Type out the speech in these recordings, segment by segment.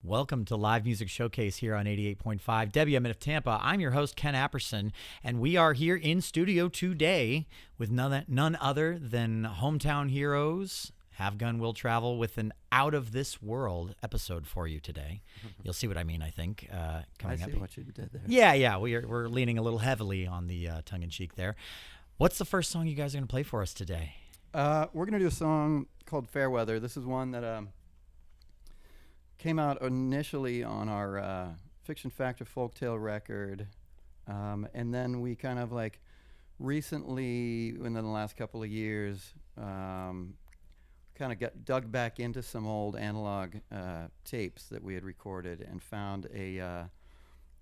Welcome to Live Music Showcase here on 88.5 WMNF Tampa. I'm your host, Ken Apperson, and we are here in studio today with none other than hometown heroes. Have Gun Will Travel with an out-of-this-world episode for you today. You'll see what I mean, I think. Coming I see up. what you did there. Yeah, we're leaning a little heavily on the tongue-in-cheek there. What's the first song you guys are going to play for us today? We're going to do a song called Fairweather. This is one that came out initially on our Fiction Factor Folktale record, and then we kind of like recently, within the last couple of years, kind of got dug back into some old analog tapes that we had recorded and found a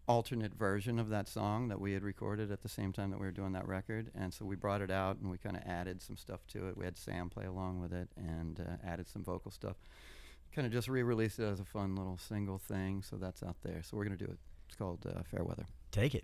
alternate version of that song that we had recorded at the same time that we were doing that record. And so we brought it out and we kind of added some stuff to it. We had Sam play along with it and added some vocal stuff. Kind of just re-released it as a fun little single thing, so that's out there. So we're going to do it. It's called Fairweather. Take it.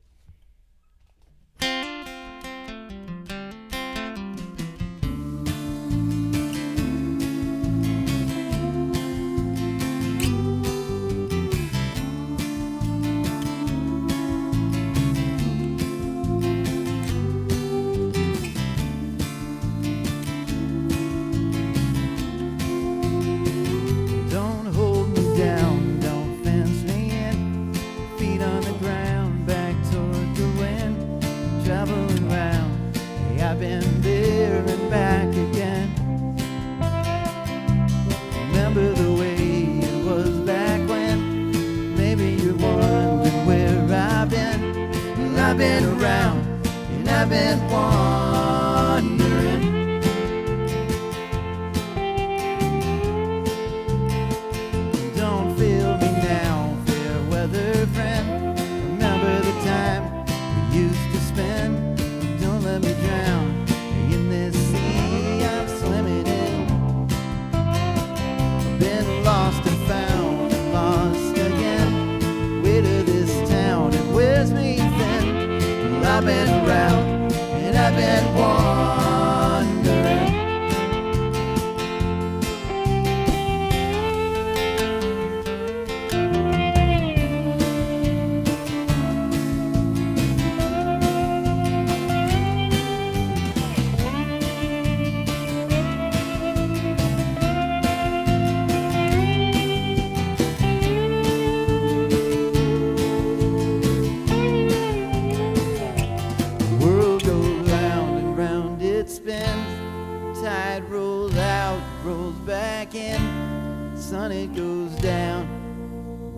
I've been around and I've been wandering. Don't feel me now, fair weather friend. Remember the time we used to spend. Don't let me drown in this sea I'm swimming in. I've been lost and found and lost again. Way to this town, it wears me thin. I've been around and I've been wandering. Tide rolls out, rolls back in. Sun, it goes down,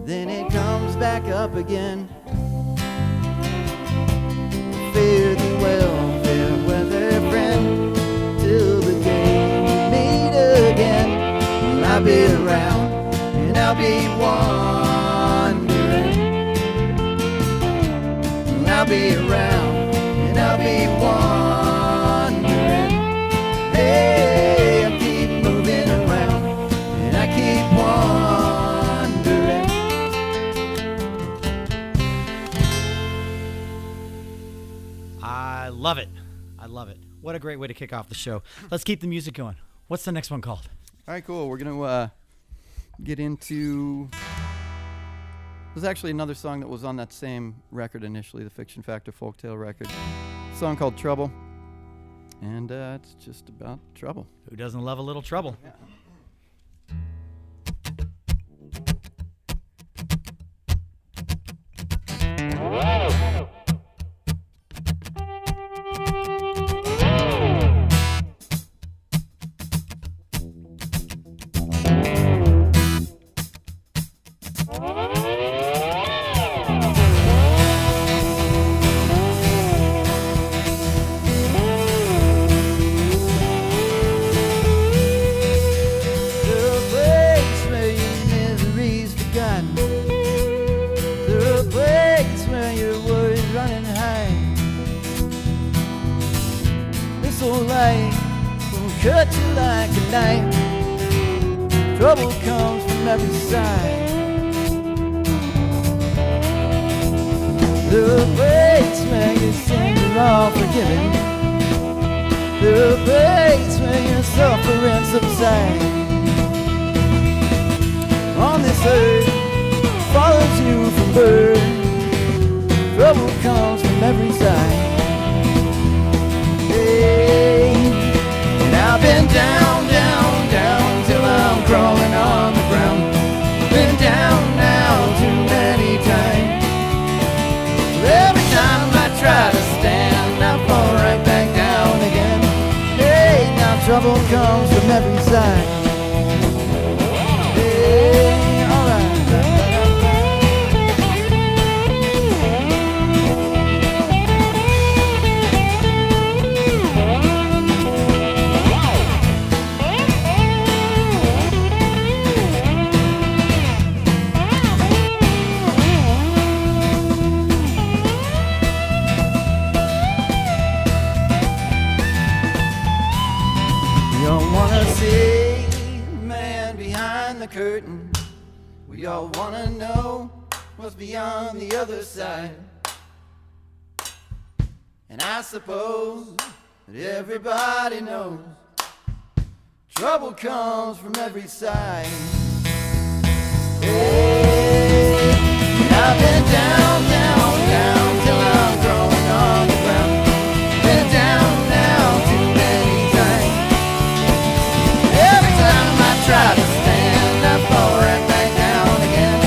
then it comes back up again. Fare thee well, fair weather friend, till the day we meet again. I'll be around and I'll be wandering. I'll be around and I'll be wandering. Hey, I keep moving around and I keep wandering. I love it. I love it. What a great way to kick off the show. Let's keep the music going. What's the next one called? All right, cool. We're going to get into... There's actually another song that was on that same record initially, the Fiction Factor Folktale record. A song called Trouble. And it's just about trouble. Who doesn't love a little trouble? Yeah. Cut you like a knife. Trouble comes from every side. The place where your sins are all forgiven. The place where your suffering subsides. On this earth every side. Hey, and I've been down, down, down till I'm crawling on the ground. Been down now too many times. Every time I try to stand, I fall right back down again. Hey, now trouble comes from every side. Hey, alright. We all wanna see the man behind the curtain. We all wanna know what's beyond the other side. And I suppose that everybody knows trouble comes from every side. Hey, I've been down, down, down till I'm crawling on the ground. Been down now too many times. Every time I try to stand, I fall right back down again.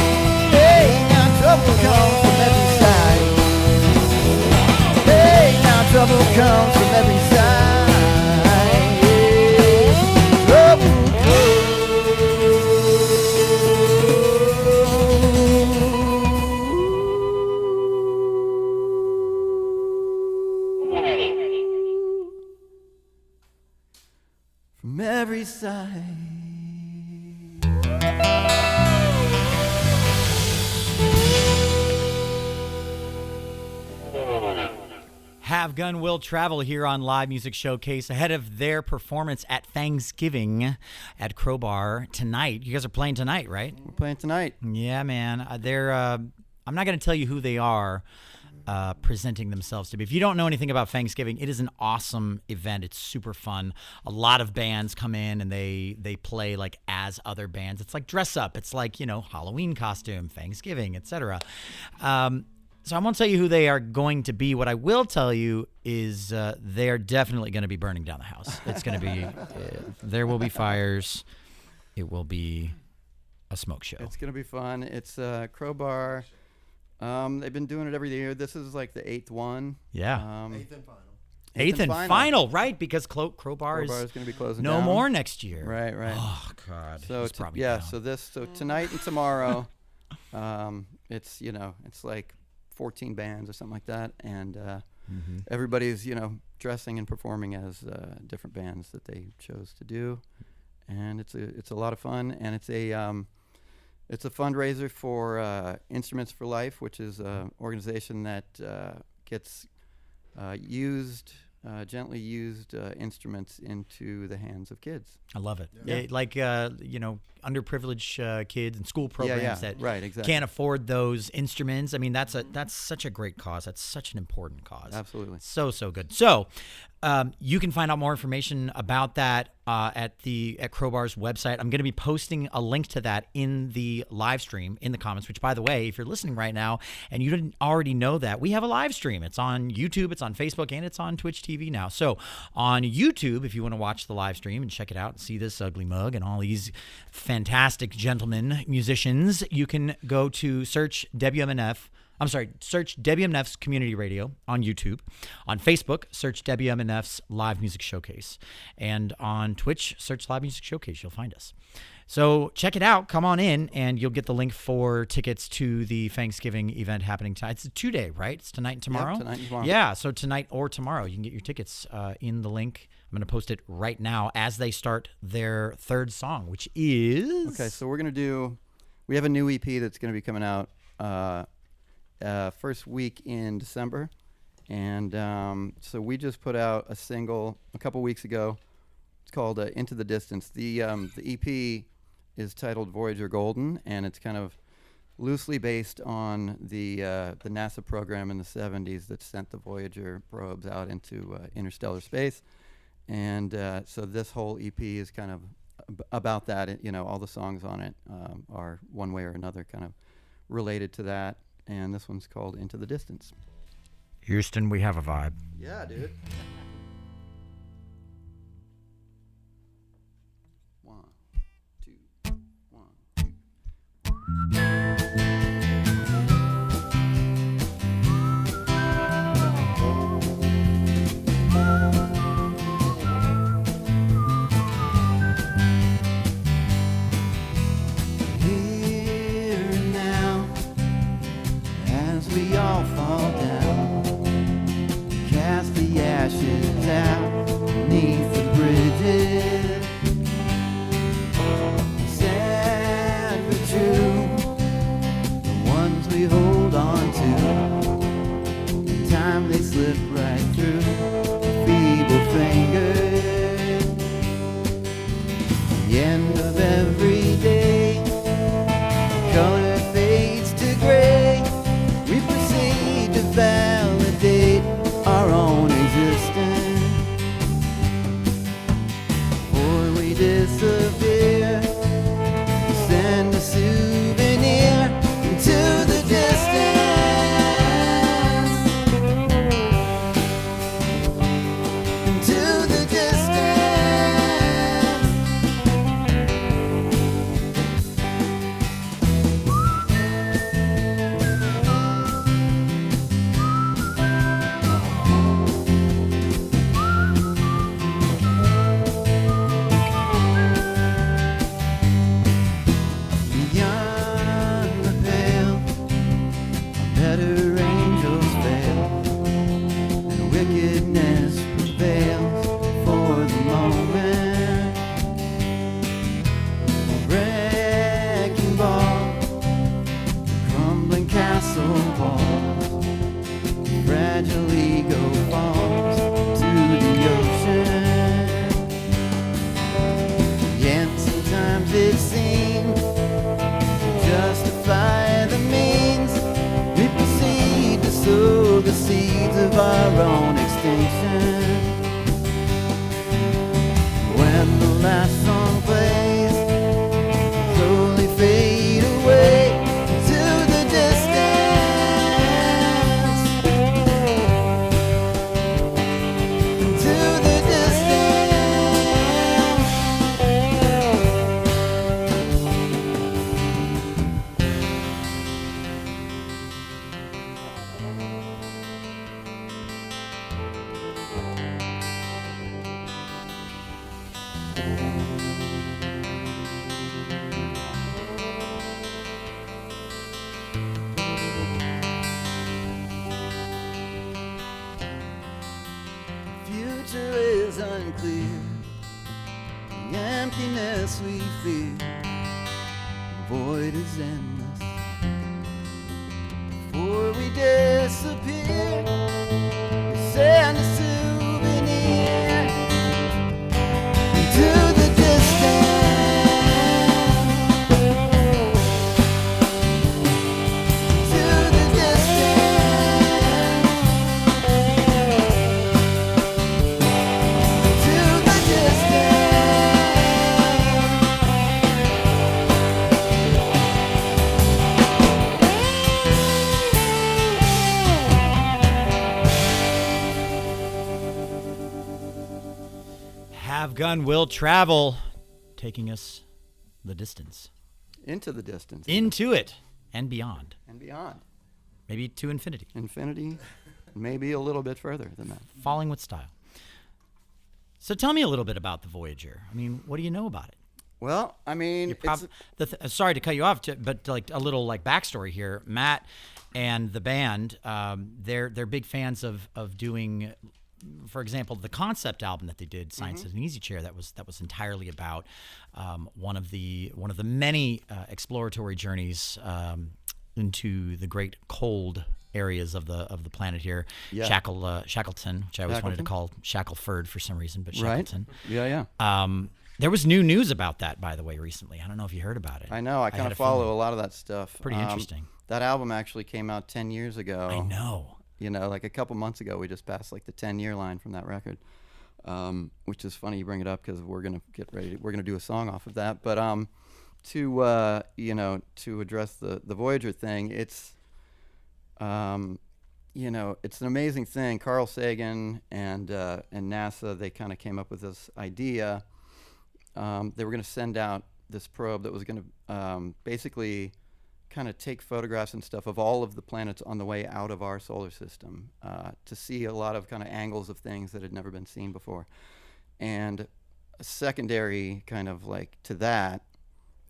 Hey, now trouble comes from every side. Hey, now trouble comes from every side. Trouble from every side. Have Gun Will Travel here on Live Music Showcase ahead of their performance at Thanksgiving at Crowbar tonight. You guys are playing tonight, right? We're playing tonight. Yeah, man. They're. I'm not going to tell you who they are presenting themselves to be. If you don't know anything about Thanksgiving, it is an awesome event. It's super fun. A lot of bands come in and they play like as other bands. It's like dress up. It's like, Halloween costume, Thanksgiving, etc. So I won't tell you who they are going to be. What I will tell you is they are definitely going to be burning down the house. It's going to be, there will be fires. It will be a smoke show. It's going to be fun. It's Crowbar. They've been doing it every year. This is like the 8th one. Yeah. Eighth and final. Eighth and final, right? Because Crowbar is going to be closing no down. more next year. Right. Oh God. So He's probably yeah, down. so tonight and tomorrow, it's it's like 14 bands or something like that, and everybody's dressing and performing as different bands that they chose to do, and it's a lot of fun, and it's a fundraiser for Instruments for Life, which is an organization that gets gently used instruments into the hands of kids. I love it. Yeah. Like underprivileged kids and school programs that right, exactly. can't afford those instruments. I mean, that's such a great cause. That's such an important cause. Absolutely. So good. So you can find out more information about that at Crowbar's website. I'm going to be posting a link to that in the live stream in the comments, which, by the way, if you're listening right now and you didn't already know that, we have a live stream. It's on YouTube, it's on Facebook, and it's on Twitch TV now. So on YouTube, if you want to watch the live stream and check it out and see this ugly mug and all these fantastic gentlemen, musicians, you can go to search WMNF's Community Radio on YouTube. On Facebook, search WMNF's Live Music Showcase. And on Twitch, search Live Music Showcase. You'll find us. So check it out. Come on in, and you'll get the link for tickets to the Thanksgiving event happening tonight. It's a 2-day, right? It's tonight and tomorrow? Yep, tonight and tomorrow. Yeah, so tonight or tomorrow. You can get your tickets in the link. I'm going to post it right now as they start their third song, which is... Okay, so we have a new EP that's going to be coming out first week in December, and so we just put out a single a couple weeks ago. It's called Into the Distance. The EP is titled Voyager Golden, and it's kind of loosely based on the NASA program in the 70s that sent the Voyager probes out into interstellar space, and so this whole EP is kind of about that. All the songs on it are one way or another kind of related to that. And this one's called Into the Distance. Houston, we have a vibe. Yeah, dude. One, two, one, two. Here and now, as we all fall down, cast the ashes out beneath the bridges. Sad but true, the ones we hold on to, in time they slip right through feeble fingers. The end of every day, color fades to gray. We proceed to validate our own existence. Before we disappear, we send a souvenir into the distance. Into the distance. Beyond the pale, better angels fail, and wickedness prevails for the moment. Wrecking ball, crumbling castle walls, fragile ego falls to the ocean. Yet sometimes it seems justify the means. We proceed to sow the seeds of our own extinction. When the last song plays, slowly fade away to the distance. To the distance. Future is unclear, the emptiness we fear, the void is endless. Before we disappear, we send a souvenir into the distance. To the distance. To the distance. Have Gun Will Travel, taking us the distance. Into the distance. Into it and beyond. And beyond. Maybe to infinity. Infinity, maybe a little bit further than that. Falling with style. So tell me a little bit about the Voyager. I mean, what do you know about it? Well, I mean, Sorry to cut you off, but like a little like backstory here. Matt and the band, they're big fans of doing, for example, the concept album that they did, Science is an Easy Chair. That was entirely about one of the many exploratory journeys into the great cold areas of the planet here. Yeah. Shackleton, which I always wanted to call Shackleford for some reason, but Shackleton. Right. Yeah. There was new news about that, by the way, recently. I don't know if you heard about it. I know. I kind of follow a lot of that stuff. Pretty interesting. That album actually came out 10 years ago. I know. You know, like a couple months ago, we just passed like the 10-year line from that record, which is funny you bring it up because we're gonna get ready. We're gonna do a song off of that. But to address the Voyager thing, it's it's an amazing thing. Carl Sagan and NASA, they kind of came up with this idea. They were going to send out this probe that was going to basically kind of take photographs and stuff of all of the planets on the way out of our solar system to see a lot of kind of angles of things that had never been seen before. And a secondary kind of like to that,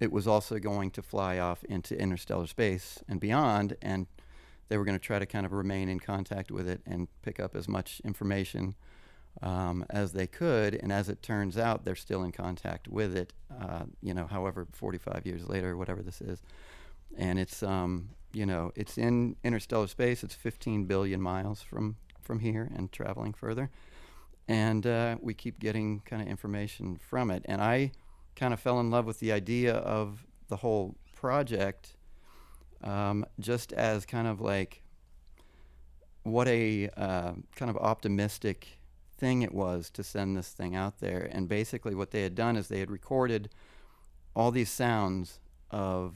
it was also going to fly off into interstellar space and beyond, and they were going to try to kind of remain in contact with it and pick up as much information as they could. And as it turns out, they're still in contact with it, however, 45 years later, whatever this is. And it's, it's in interstellar space. It's 15 billion miles from here and traveling further. And we keep getting kind of information from it. And I kind of fell in love with the idea of the whole project, just as kind of like what a kind of optimistic thing it was to send this thing out there. And basically what they had done is they had recorded all these sounds of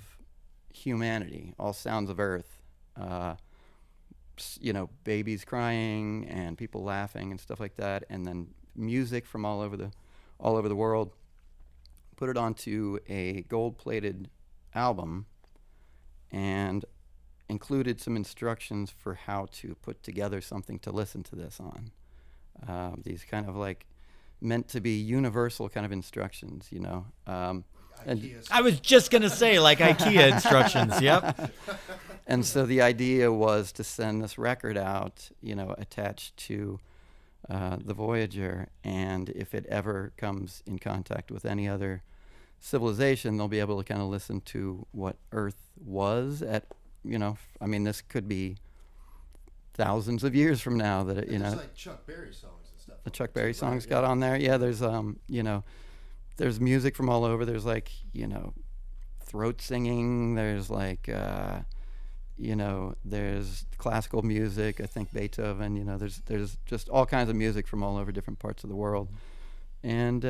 humanity, all sounds of Earth, babies crying and people laughing and stuff like that, and then music from all over the world. Put it onto a gold-plated album and included some instructions for how to put together something to listen to this on. These kind of like meant to be universal kind of instructions, and I was just going to say, like IKEA instructions, yep. And so the idea was to send this record out, attached to the Voyager, and if it ever comes in contact with any other civilization, they'll be able to kind of listen to what Earth was at, this could be thousands of years from now that There's like Chuck Berry songs and stuff. The Chuck Berry songs got on there. Yeah, there's there's music from all over. There's like, throat singing. There's like, there's classical music. I think Beethoven. There's just all kinds of music from all over different parts of the world. And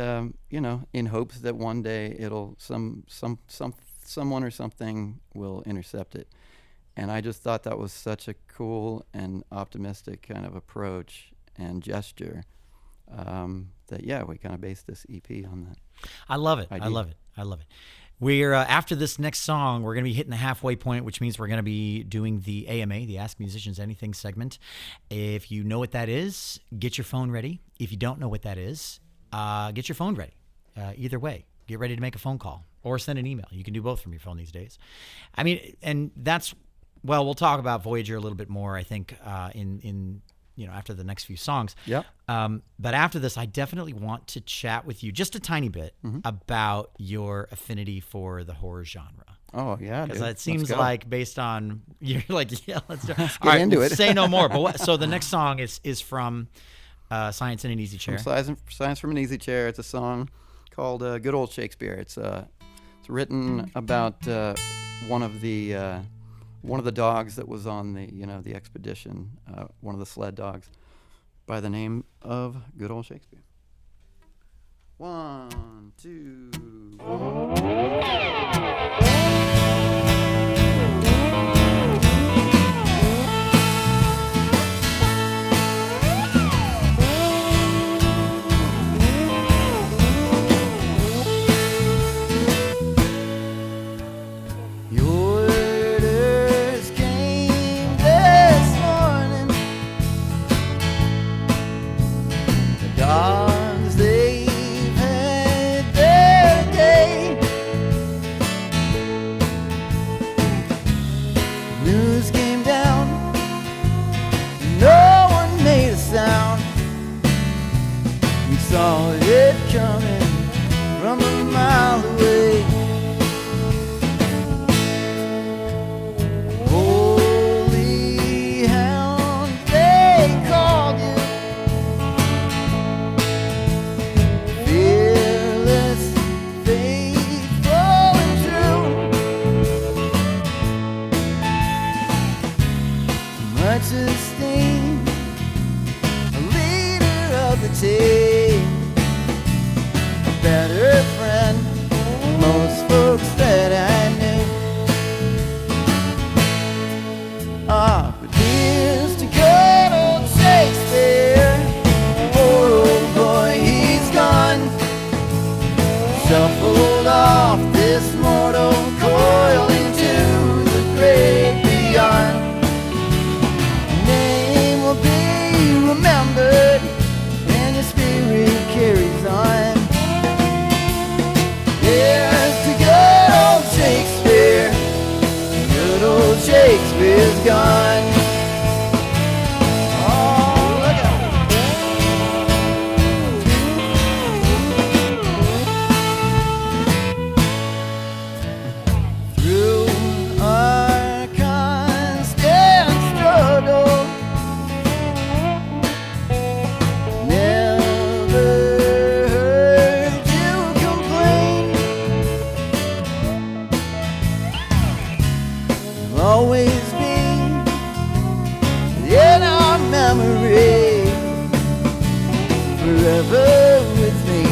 in hopes that one day it'll someone or something will intercept it. And I just thought that was such a cool and optimistic kind of approach and gesture that we kind of based this EP on that. I love it. idea. I love it. We're after this next song, we're going to be hitting the halfway point, which means we're going to be doing the AMA, the Ask Musicians Anything segment. If you know what that is, get your phone ready. If you don't know what that is, get your phone ready. Either way, get ready to make a phone call or send an email. You can do both from your phone these days. I mean, and that's, we'll talk about Voyager a little bit more, I think, in after the next few songs. Yep. But after this, I definitely want to chat with you just a tiny bit about your affinity for the horror genre. Oh, yeah, Because dude. it seems Let's go. like based on, you're like, yeah, let's do it. Let's All right, into it. say no more. But so the next song is from Science in an Easy Chair. From Science from an Easy Chair. It's a song called Good Old Shakespeare. It's written about one of the dogs that was on the expedition, one of the sled dogs, by the name of Good Old Shakespeare. 1, 2, 1. Dogs, they've had their day. News came down, no one made a sound. We saw it coming from a mile away. Holy hound, they called you. Fearless, faithful and true. Much esteemed, a leader of the team, a better friend than most folks that I knew. But years to go. Shakespeare's gone. Oh, look out. Through our constant struggle, never heard you complain. You've always been in our memory, forever with me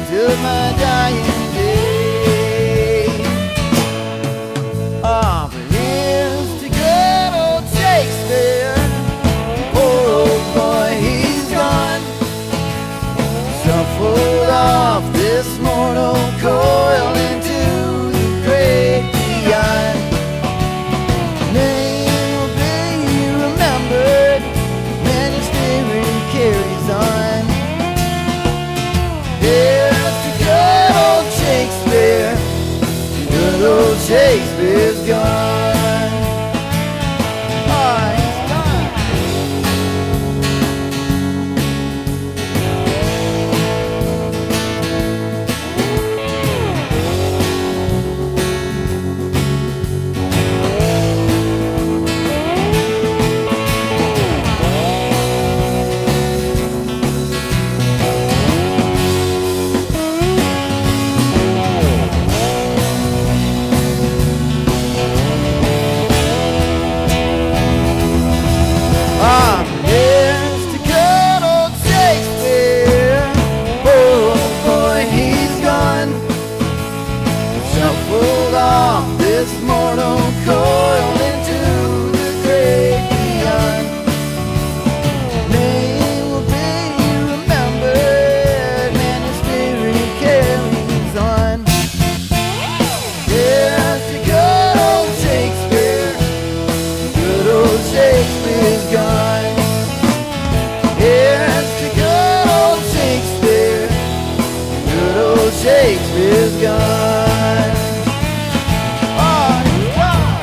till my dying day. Ah, but here's to good old Shakespeare. Poor old boy, he's gone. Shuffled off this mortal coil into the great beyond. Name will be remembered, man, his spirit carries on. Here's to good old Shakespeare. Good old Shakespeare's gone. Oh, he's gone. Ah, here's to good old Shakespeare. Oh, boy, he's gone. Shuffled off this mortal coil into the great beyond. Name will be remembered, man, his spirit carries on. Here's to good old Shakespeare. Good old Shakespeare's gone. Here's to good old Shakespeare. Good old Shakespeare's gone. Oh, he's gone.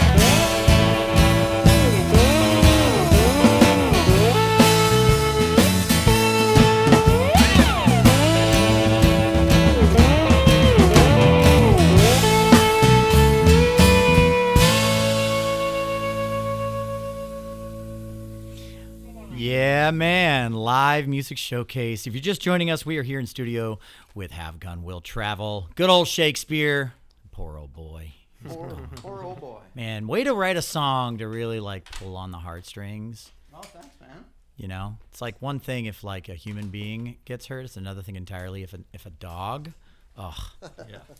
Yeah, man. Live music showcase. If you're just joining us, we are here in studio with Have Gun Will Travel. Good old Shakespeare. Poor old boy. Poor old boy. Man, way to write a song to really like pull on the heartstrings. Oh, thanks, man. You know, it's like one thing if like a human being gets hurt. It's another thing entirely if a dog,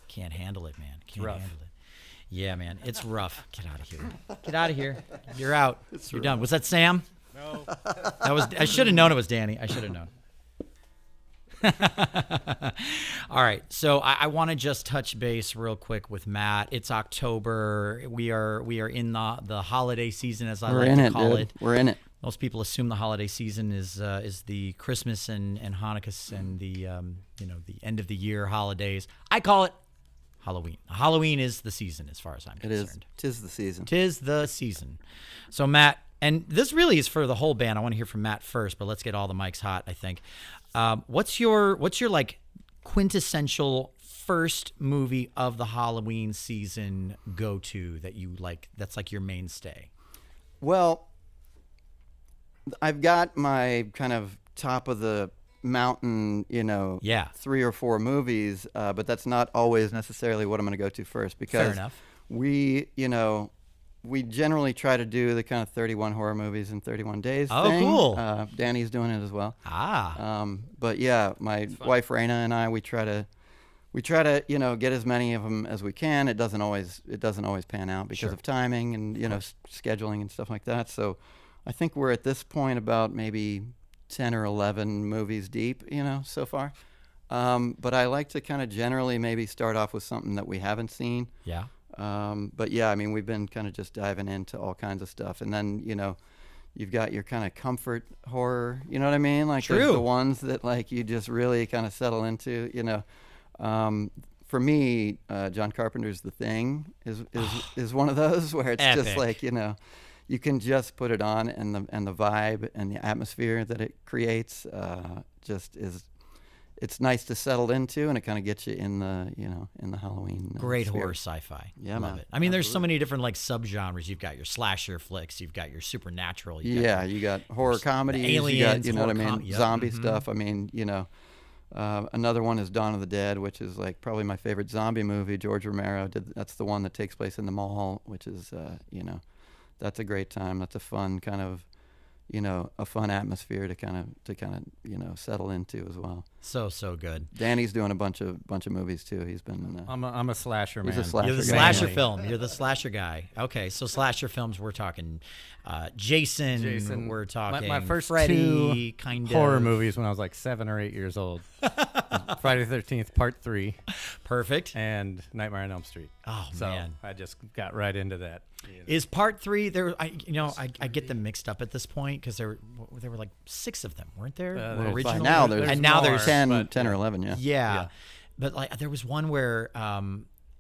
can't handle it, man. Can't rough. handle it. Yeah, man, it's rough. Get out of here. Get out of here. You're out. You're done. Was that Sam? No. That was. I should have known it was Danny. I should have known. All right, so I want to just touch base real quick with Matt. It's October. We are in the holiday season, as I We're like in to it, call dude. it. We're in it. Most people assume the holiday season is the Christmas and Hanukkah and the the end of the year holidays. I call it Halloween. Halloween is the season, as far as I'm It is. concerned. 'Tis the season. Tis the season. So Matt, and this really is for the whole band. I want to hear from Matt first, but let's get all the mics hot, I think. What's your like quintessential first movie of the Halloween season go-to that you like, that's like your mainstay? Well, I've got my kind of top of the mountain, Yeah. 3 or 4 movies, but that's not always necessarily what I'm going to go to first, because Fair enough. we generally try to do the kind of 31 horror movies in 31 days Oh, thing. cool. Danny's doing it as well. But Yeah, my wife Raina and I, we try to get as many of them as we can. It doesn't always pan out because of timing and scheduling and stuff like that. So I think we're at this point about maybe 10 or 11 movies deep, so far. But I like to kind of generally maybe start off with something that we haven't seen. yeah. But yeah, I mean, we've been kind of just diving into all kinds of stuff. And then, you've got your kind of comfort horror, you know what I mean? Like True. there's the ones that like you just really kind of settle into, For me, John Carpenter's The Thing is one of those where it's just Epic. like, you can just put it on, and the vibe and the atmosphere that it creates just is. It's nice to settle into, and it kind of gets you in the Halloween. Great sphere. horror sci-fi. Yeah, Love man. it. I mean, there's so Absolutely. many different like subgenres. You've got your slasher flicks. You've got your supernatural. You got horror comedies. aliens, you got, what I horror mean, yep. zombie stuff. I mean, another one is Dawn of the Dead, which is like probably my favorite zombie movie. George Romero did. That's the one that takes place in the mall, which is, that's a great time. That's a fun kind of, a fun atmosphere to kind of settle into as well. So good. Danny's doing a bunch of movies too. He's been. I'm a slasher man. He's a slasher You're the guy. slasher film. You're the slasher guy. Okay, so slasher films. We're talking Jason. We're talking my first Freddy, two kind horror of movies when I was like 7 or 8 years old. Friday the 13th Part 3 Perfect. and Nightmare on Elm Street. Oh So man, I just got right into that. is Part 3 there? I get them mixed up at this point because there were like 6 of them, weren't there? There's Originally, now there's and now more, there's 10 but, or 11. Yeah. Yeah. But like there was one where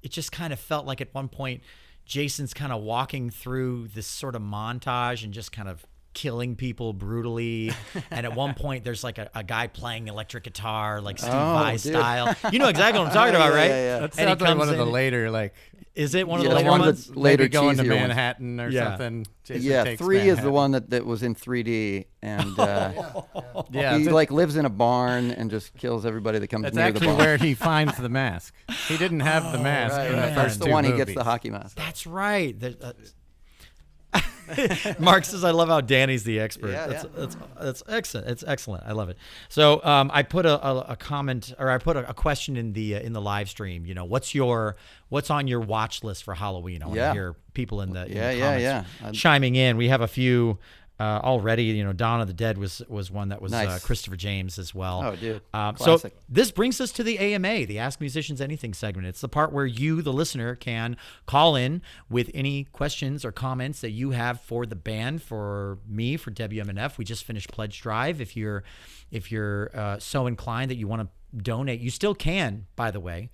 it just kind of felt like at one point Jason's kind of walking through this sort of montage and just kind of killing people brutally. And at one point there's like a guy playing electric guitar, like Steve Vai dude. style. You know exactly what I'm talking about, right? Yeah. That And he sounds like comes one of the in- later, like, Is it one of Yeah, the the later one ones? that's later maybe going to cheesier ones. Manhattan or Yeah. something. Jason Yeah, Takes 3 is the Manhattan. one that was in 3D, and Yeah, he it's- like lives in a barn and just kills everybody that comes That's near the actually barn. where he finds the mask. He didn't have the mask Right, in right. the That's first the two one he movies. gets the hockey mask. That's right. Mark says, "I love how Danny's the expert." Yeah, That's excellent. It's excellent. I love it. So I put a comment, or I put a question in the live stream. What's on your watch list for Halloween? I want to hear people in the comments chiming in. We have a few already. Dawn of the Dead was one that was Nice. Christopher James as well. Oh, dude. So Classic. this brings us to the AMA, the Ask Musicians Anything segment. It's the part where you, the listener, can call in with any questions or comments that you have for the band, for me, for WMNF. We just finished Pledge Drive. If you're so inclined that you want to donate, you still can, by the way.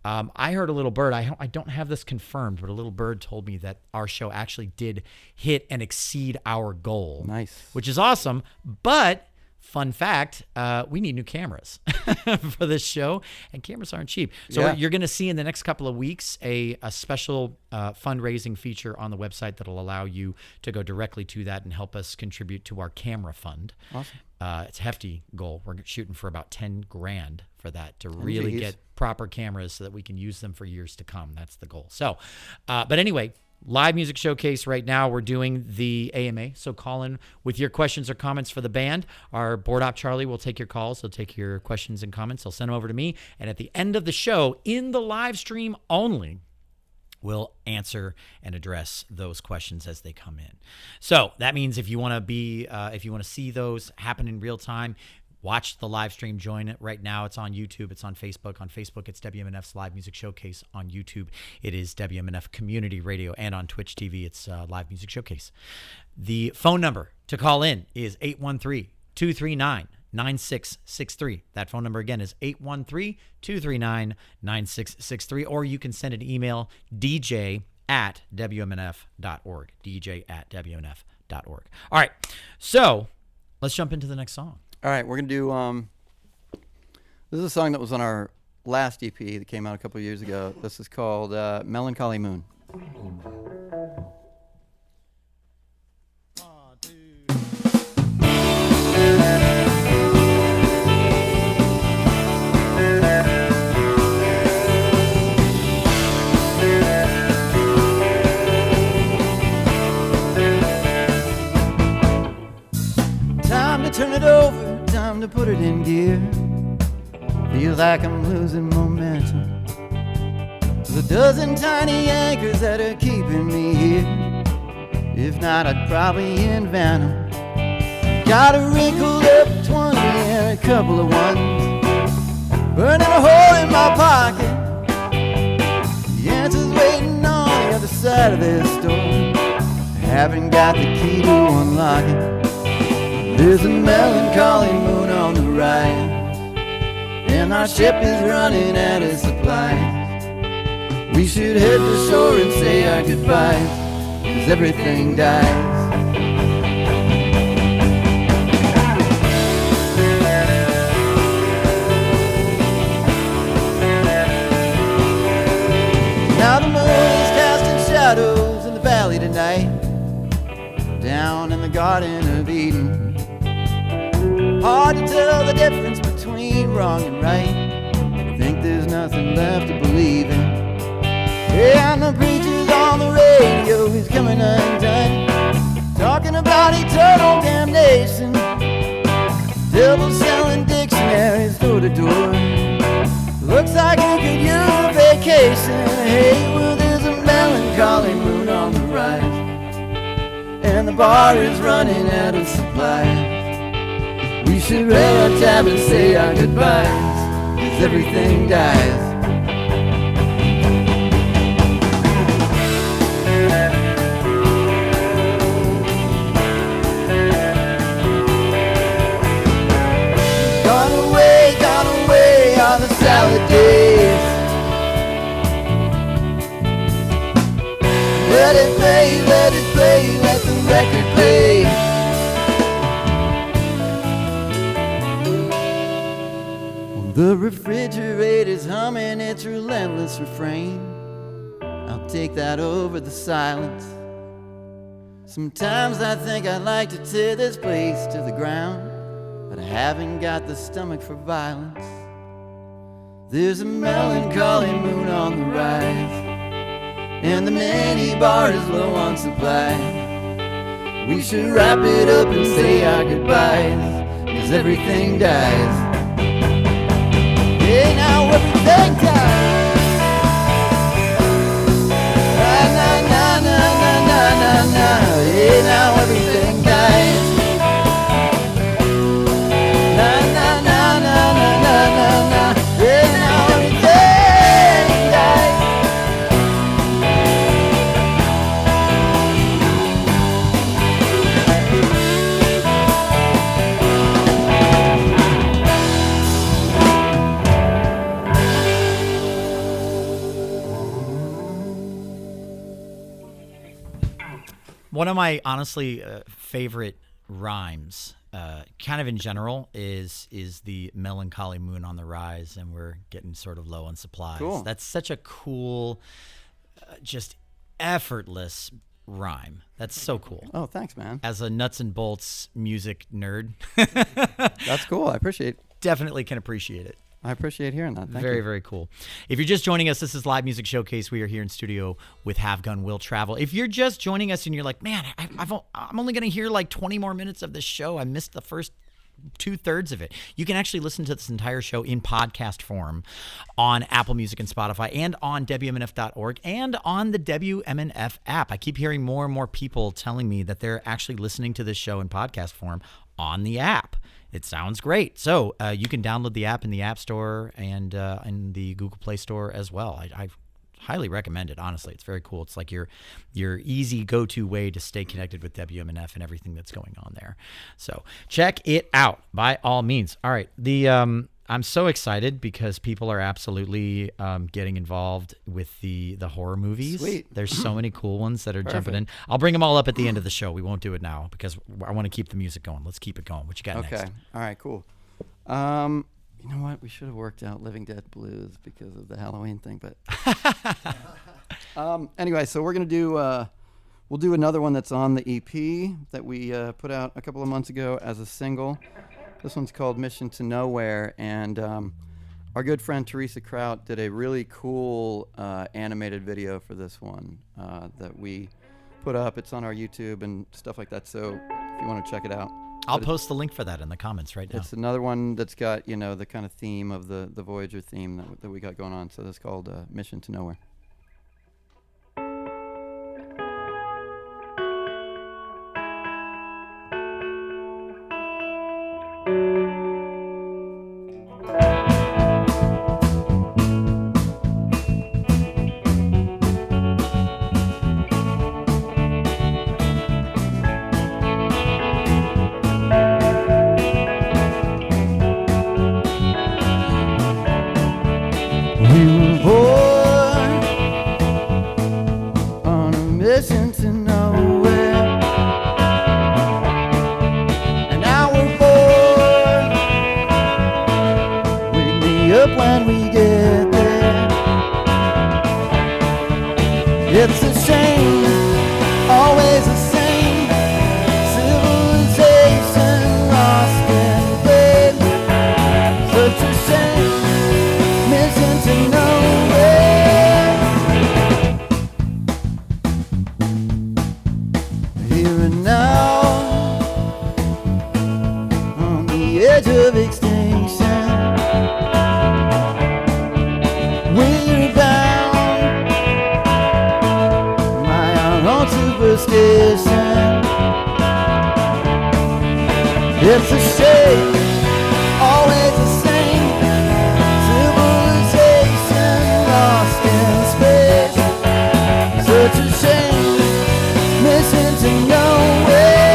I heard a little bird. I don't have this confirmed, but a little bird told me that our show actually did hit and exceed our goal. Nice. Which is awesome. But fun fact, we need new cameras for this show, and cameras aren't cheap. So Yeah. you're going to see in the next couple of weeks a special fundraising feature on the website that'll allow you to go directly to that and help us contribute to our camera fund. Awesome. It's a hefty goal. We're shooting for about $10,000 for that to really geez. get proper cameras so that we can use them for years to come. That's the goal. So, but anyway, live music showcase right now. We're doing the AMA. So call in with your questions or comments for the band. Our board op Charlie will take your calls. He'll take your questions and comments. He'll send them over to me. And at the end of the show, in the live stream only, we'll answer and address those questions as they come in. So that means if you want to see those happen in real time, watch the live stream. Join it right now. It's on YouTube. It's on Facebook. On Facebook, it's WMNF's Live Music Showcase. On YouTube, it is WMNF Community Radio. And on Twitch TV, it's Live Music Showcase. The phone number to call in is 813-239-9663. That phone number again is 813-239-9663. Or you can send an email, dj@wmnf.org. dj@wmnf.org. All right. So let's jump into the next song. All right, we're going to do this is a song that was on our last EP that came out a couple of years ago. This is called Melancholy Moon. Time to turn it over, time to put it in gear. Feels like I'm losing momentum. There's a dozen tiny anchors that are keeping me here. If not, I'd probably invent them. Got a wrinkled up 20 and a couple of ones burning a hole in my pocket. The answer's waiting on the other side of this door. Haven't got the key to unlock it. There's a melancholy moon on the rise, and our ship is running out of supplies. We should head to shore and say our goodbyes, 'cause everything dies. shadows in the valley tonight, down in the Garden of Eden. Hard to tell the difference between wrong and right. I think there's nothing left to believe in. Yeah, and the preacher's on the radio, he's coming undone, talking about eternal damnation. Devil selling dictionaries door to door. Looks like you could use a vacation. Hey, well, there's a melancholy moon on the rise, and the bar is running out of supplies. We should rail our tab and say our goodbyes, 'cause everything dies. Gone away are the salad days. Let it play, let it play, let the record play. The refrigerator's humming its relentless refrain. I'll take that over the silence. Sometimes I think I'd like to tear this place to the ground, but I haven't got the stomach for violence. There's a melancholy moon on the rise, and the mini bar is low on supply. We should wrap it up and say our goodbyes, 'cause everything dies. Hey, now everything dies. Na na na na na na na na. Hey, now everything dies. Na na na na na na na na. Hey, now everything dies. One of my honestly favorite rhymes, kind of in general, is the melancholy moon on the rise, and we're getting sort of low on supplies. Cool. That's such a cool, just effortless rhyme. That's so cool. Oh, thanks, man. As a nuts and bolts music nerd, That's cool. I appreciate definitely can appreciate it. hearing that. Thank Very, you. very cool. If you're just joining us, this is Live Music Showcase. We are here in studio with Have Gun Will Travel. If you're just joining us and you're like, man, I'm only going to hear like 20 more minutes of this show. I missed the first 2/3 of it. You can actually listen to this entire show in podcast form on Apple Music and Spotify and on WMNF.org and on the WMNF app. I keep hearing more and more people telling me that they're actually listening to this show in podcast form on the app. It sounds great. So you can download the app in the App Store and in the Google Play Store as well. I highly recommend it, honestly. It's very cool. It's like your easy go-to way to stay connected with WMNF and everything that's going on there. So check it out by all means. All right. I'm so excited because people are absolutely getting involved with the horror movies. Sweet. There's so many cool ones that are jumping in. Perfect. I'll bring them all up at the end of the show. We won't do it now because I want to keep the music going. Let's keep it going. What you got Okay. next? All right, cool. You know what? We should have worked out Living Dead Blues because of the Halloween thing, but anyway, so we're gonna do we'll do another one that's on the EP that we put out a couple of months ago as a single. This one's called Mission to Nowhere, and our good friend Teresa Kraut did a really cool animated video for this one that we put up. It's on our YouTube and stuff like that, so if you want to check it out. I'll post the link for that in the comments right now. It's another one that's got, the kind of theme of the Voyager theme that we got going on, so that's called Mission to Nowhere. We were born It's a shame, always the same. Civilization lost in space. Such a shame, missing to nowhere.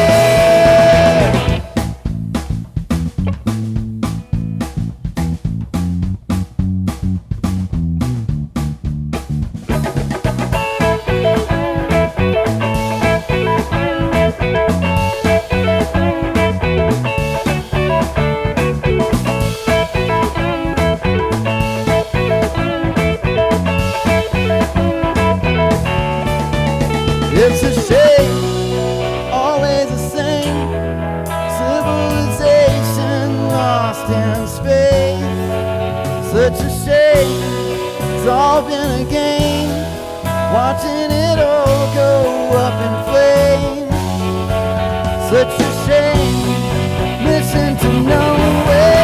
It's a shame, always the same. Civilization lost in space. Such a shame, it's all been a game. Watching it all go up in flames. Such a shame, missing to nowhere.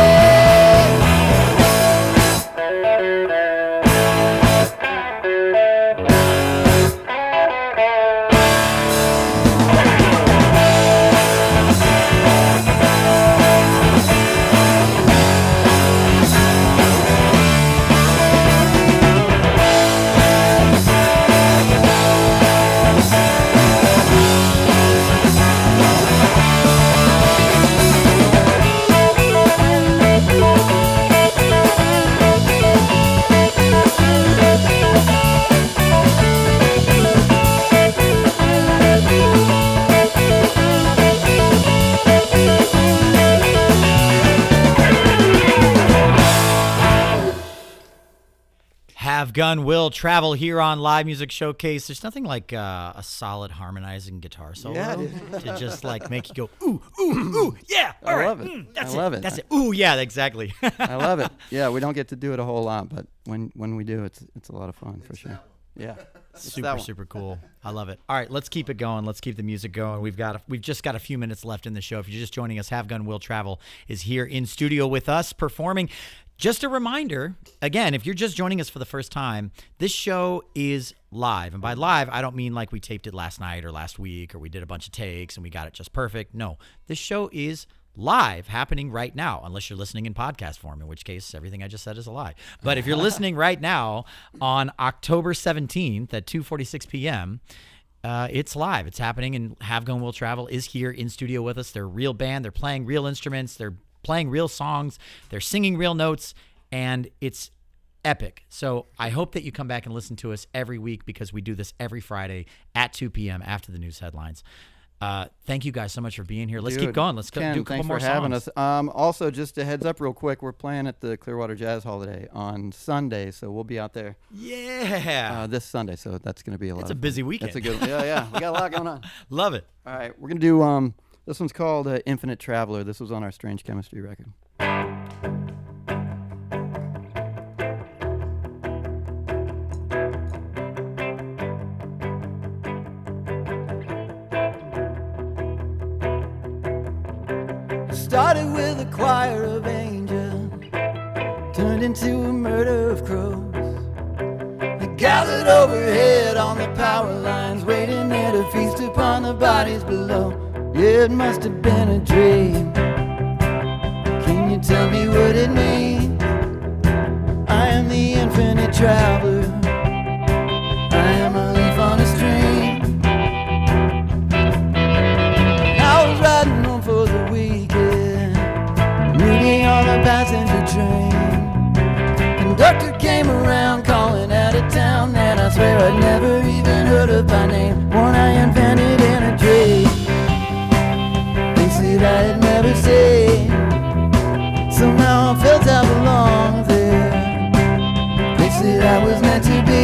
Have Gun Will Travel here on Live Music Showcase. There's nothing like a solid harmonizing guitar solo to just like make you go, ooh, ooh, ooh, yeah, all right, love it. that's I love it. That's it. Ooh, yeah, exactly. I love it. Yeah, we don't get to do it a whole lot, but when we do, it's a lot of fun for sure. Yeah, it's that one. Super cool. I love it. All right, let's keep it going. Let's keep the music going. We've just got a few minutes left in the show. If you're just joining us, Have Gun Will Travel is here in studio with us performing. Just a reminder, again, if you're just joining us for the first time, this show is live. And by live, I don't mean like we taped it last night or last week or we did a bunch of takes and we got it just perfect. No, this show is live, happening right now, unless you're listening in podcast form, in which case everything I just said is a lie. But if you're listening right now on October 17th at 2:46 p.m., it's live. It's happening, and Have Gun Will Travel is here in studio with us. They're a real band. They're playing real instruments. They're playing real songs. They're singing real notes, and it's epic. So I hope that you come back and listen to us every week, because we do this every Friday at 2 p.m. after the news headlines. Thank you guys so much for being here. Let's keep going. Let's do a couple thanks more for having songs. us. Also, just a heads up real quick, we're playing at the Clearwater Jazz Hall today on Sunday, so we'll be out there Yeah. this Sunday, so that's going to be a lot It's a of busy fun. weekend. It's a good one. Yeah. We got a lot going on. Love it. All right, we're going to do, this one's called Infinite Traveler. This was on our Strange Chemistry record. Started with a choir of angels, turned into a murder of crows. They gathered overhead on the power lines, waiting there to feast upon the bodies below. Yeah, it must have been a dream. Can you tell me what it means? I am the infinite traveler. I am a leaf on a stream. I was riding home for the weekend, reading on a passenger train. Conductor came around calling out of town that I swear I'd never even heard of by name. One I invented in a dream. They said I'd never say. Somehow I felt I belonged there. They said I was meant to be.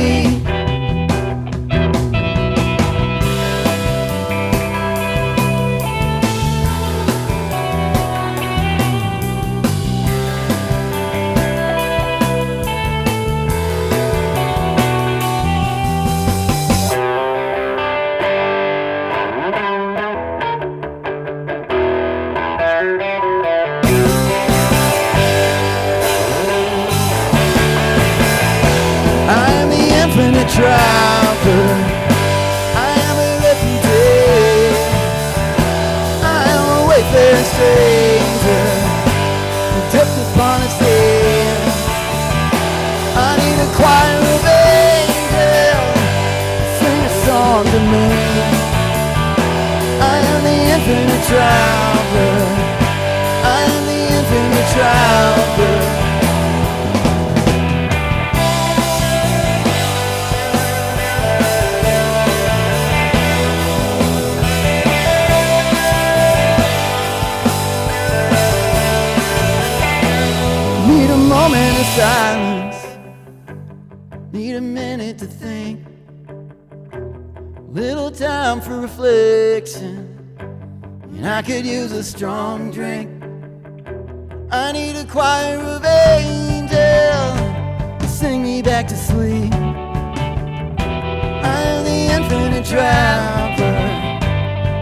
Traveler, I am a refugee. I am a wayfaring slave. infinite traveler. I am the infinite traveler. Need a moment of silence. Need a minute to think. Little time for reflection. And I could use a strong drink. I need a choir of angels to sing me back to sleep. I am the infinite traveler.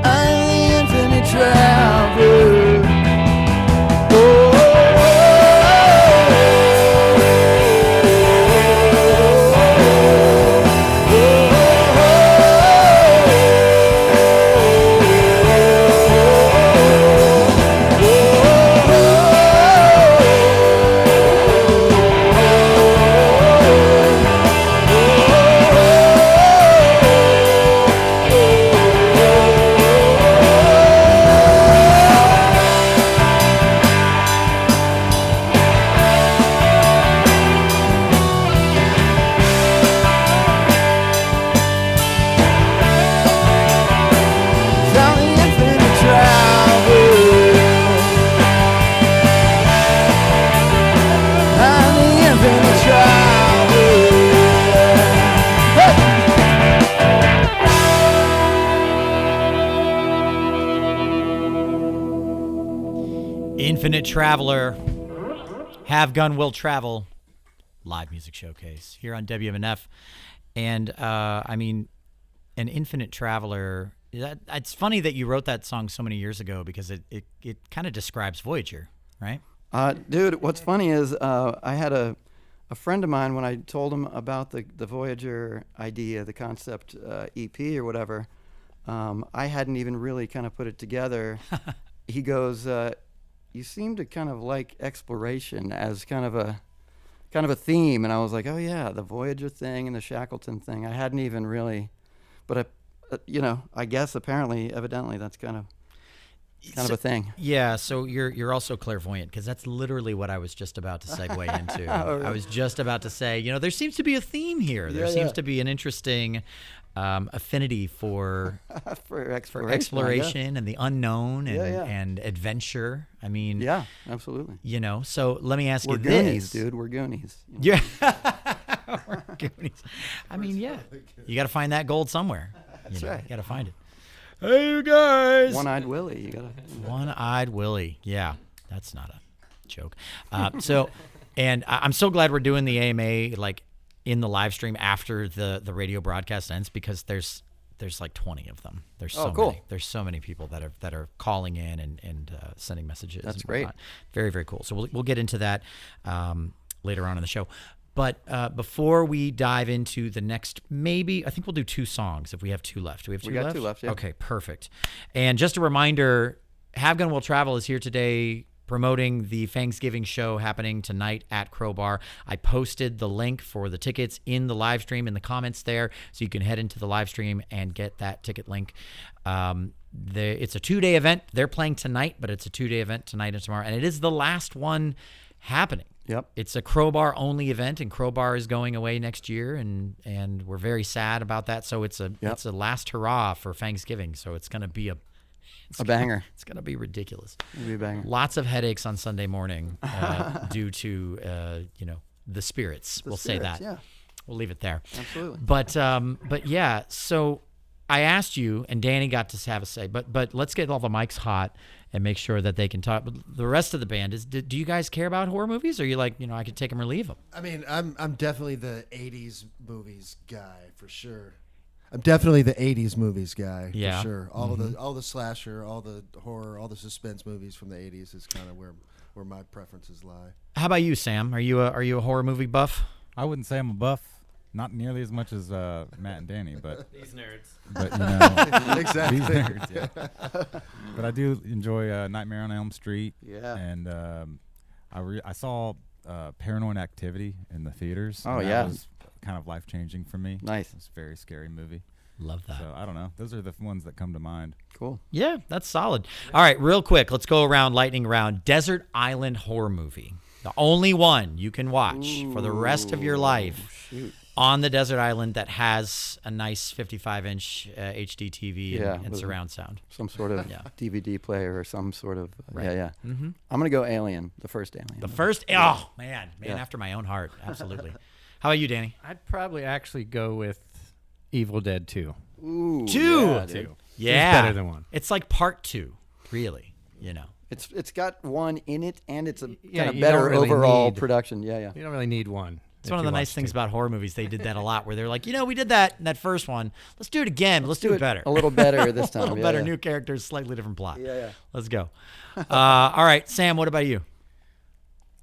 I am the infinite traveler. Oh. Infinite Traveler, Have Gun Will Travel, live music showcase here on WMNF. And I mean, an Infinite Traveler, it's funny that you wrote that song so many years ago because it kind of describes Voyager, right? Dude, what's funny is I had a friend of mine, when I told him about the Voyager idea, the concept EP or whatever, I hadn't even really kind of put it together. He goes, you seem to kind of like exploration as kind of a theme. And I was like, oh yeah, the Voyager thing and the Shackleton thing. I hadn't even really, but I guess evidently that's kind of a thing. Yeah, so you're also clairvoyant, because that's literally what I was just about to segue into. Oh, really? I was just about to say, there seems to be a theme here. There seems to be an interesting affinity for for exploration and the unknown and adventure. I mean, yeah, absolutely. So let me ask We're you Goonies, this. dude. We're Goonies. Yeah. We're Goonies. I mean, yeah. You got to find that gold somewhere. That's right. You got to find it. Hey, you guys. One-eyed Willie. You gotta. One-eyed Willie. Yeah, that's not a joke. And I'm so glad we're doing the AMA like in the live stream after the radio broadcast ends, because there's like 20 of them. There's so cool. many. There's so many people that are calling in and sending messages. That's and great. whatnot. Very, very cool. So we'll get into that later on in the show. But before we dive into the next, I think we'll do 2 songs if we have 2 left. Do we have 2 left? We got 2 left, yeah. Okay, perfect. And just a reminder, Have Gun Will Travel is here today promoting the Thanksgiving show happening tonight at Crowbar. I posted the link for the tickets in the live stream in the comments there, so you can head into the live stream and get that ticket link. It's a 2-day event. They're playing tonight, but it's a 2-day event tonight and tomorrow, and it is the last one happening. Yep. It's a Crowbar only event, and Crowbar is going away next year, and we're very sad about that. So it's a last hurrah for Thanksgiving. So it's going to be a banger. It's going to be ridiculous. It'll be a banger. Lots of headaches on Sunday morning due to the spirits. We'll say that. Yeah. We'll leave it there. Absolutely. But yeah. So I asked you, and Danny got to have a say. But let's get all the mics hot and make sure that they can talk. But the rest of the band do you guys care about horror movies? Or are you like, I could take them or leave them? I mean, I'm definitely the 80s movies guy for sure. I'm definitely the 80s movies guy for sure. All the slasher, all the horror, all the suspense movies from the 80s is kind of where my preferences lie. How about you, Sam? Are you a horror movie buff? I wouldn't say I'm a buff. Not nearly as much as Matt and Danny, but these nerds. But Exactly. these nerds, yeah. But I do enjoy Nightmare on Elm Street. Yeah. And I saw Paranoid Activity in the theaters. Oh, and yeah. That was kind of life changing for me. Nice. It's a very scary movie. Love that. So I don't know. Those are the ones that come to mind. Cool. Yeah, that's solid. All right, real quick, let's go around lightning round. Desert Island Horror Movie. The only one you can watch for the rest of your life on the desert island that has a nice 55-inch HD TV and surround sound. Some sort of DVD player or some sort of yeah. Mm-hmm. I'm gonna go Alien, the first Alien. The first, oh man, after my own heart, absolutely. How about you, Danny? I'd probably actually go with Evil Dead 2. Ooh, 2. Yeah, dude. Yeah, It's better than 1. It's like part 2, really. You know. It's got 1 in it, and it's a kind of you better don't really overall need- production. Yeah. You don't really need 1. It's one of the nice things about horror movies. They did that a lot, where they're like, we did that in that first one. Let's do it again, but let's do it better. A little better this time. A little yeah, better, yeah. new characters, slightly different plot. Yeah. Let's go. All right, Sam, what about you?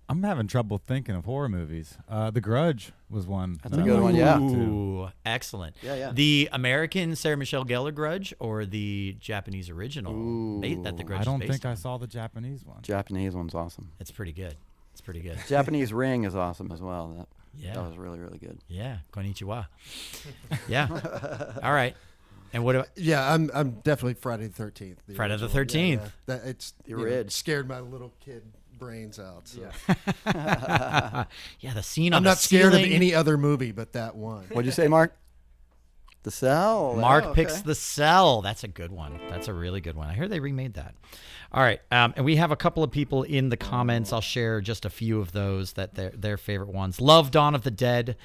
I'm having trouble thinking of horror movies. The Grudge was one. That's that a good I one, liked yeah. too. Ooh, excellent. Yeah. The American Sarah Michelle Gellar Grudge or the Japanese original that the Grudge I don't is based think I on? saw the Japanese one. Japanese one's awesome. It's pretty good. Japanese Ring is awesome as well. Yeah. That was really, really good. Yeah, konnichiwa. Yeah. All right. And what about Yeah, I'm definitely Friday the 13th. Friday the original. 13th. Yeah. That it's The Ridge. scared my little kid brains out. So. yeah, the scene on I'm the not scared ceiling. of any other movie but that one. What'd you say, Mark? The Cell. Mark Oh, picks okay. The Cell. That's a good one. That's a really good one. I hear they remade that. All right, and we have a couple of people in the comments. I'll share just a few of those that their favorite ones. Love Dawn of the Dead.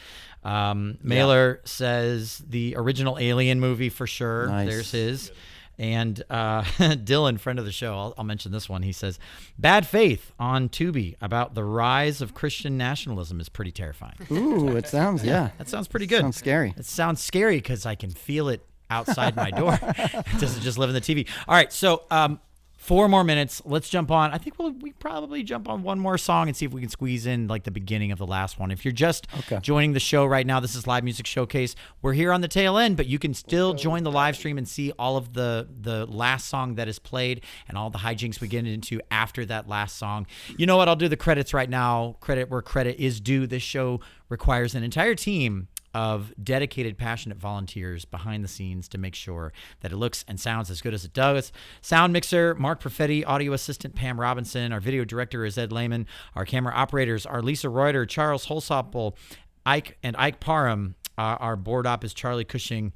Mailer says the original Alien movie for sure. Nice. There's his. And Dylan, friend of the show, I'll mention this one. He says, Bad Faith on Tubi about the rise of Christian nationalism is pretty terrifying. Ooh, it sounds, yeah. That sounds pretty good. Sounds scary. It sounds scary because I can feel it outside my door. It doesn't just live in the TV. All right, so 4 more minutes. Let's jump on. I think we probably jump on one more song and see if we can squeeze in like the beginning of the last one. If you're just joining the show right now, this is Live Music Showcase. We're here on the tail end, but you can still join the live stream and see all of the last song that is played and all the hijinks we get into after that last song. You know what? I'll do the credits right now. Credit where credit is due. This show requires an entire team of dedicated, passionate volunteers behind the scenes to make sure that it looks and sounds as good as it does. Sound mixer, Mark Perfetti. Audio assistant, Pam Robinson. Our video director is Ed Lehman. Our camera operators are Lisa Reuter, Charles Holsopple, Ike Parham. Our board op is Charlie Cushing.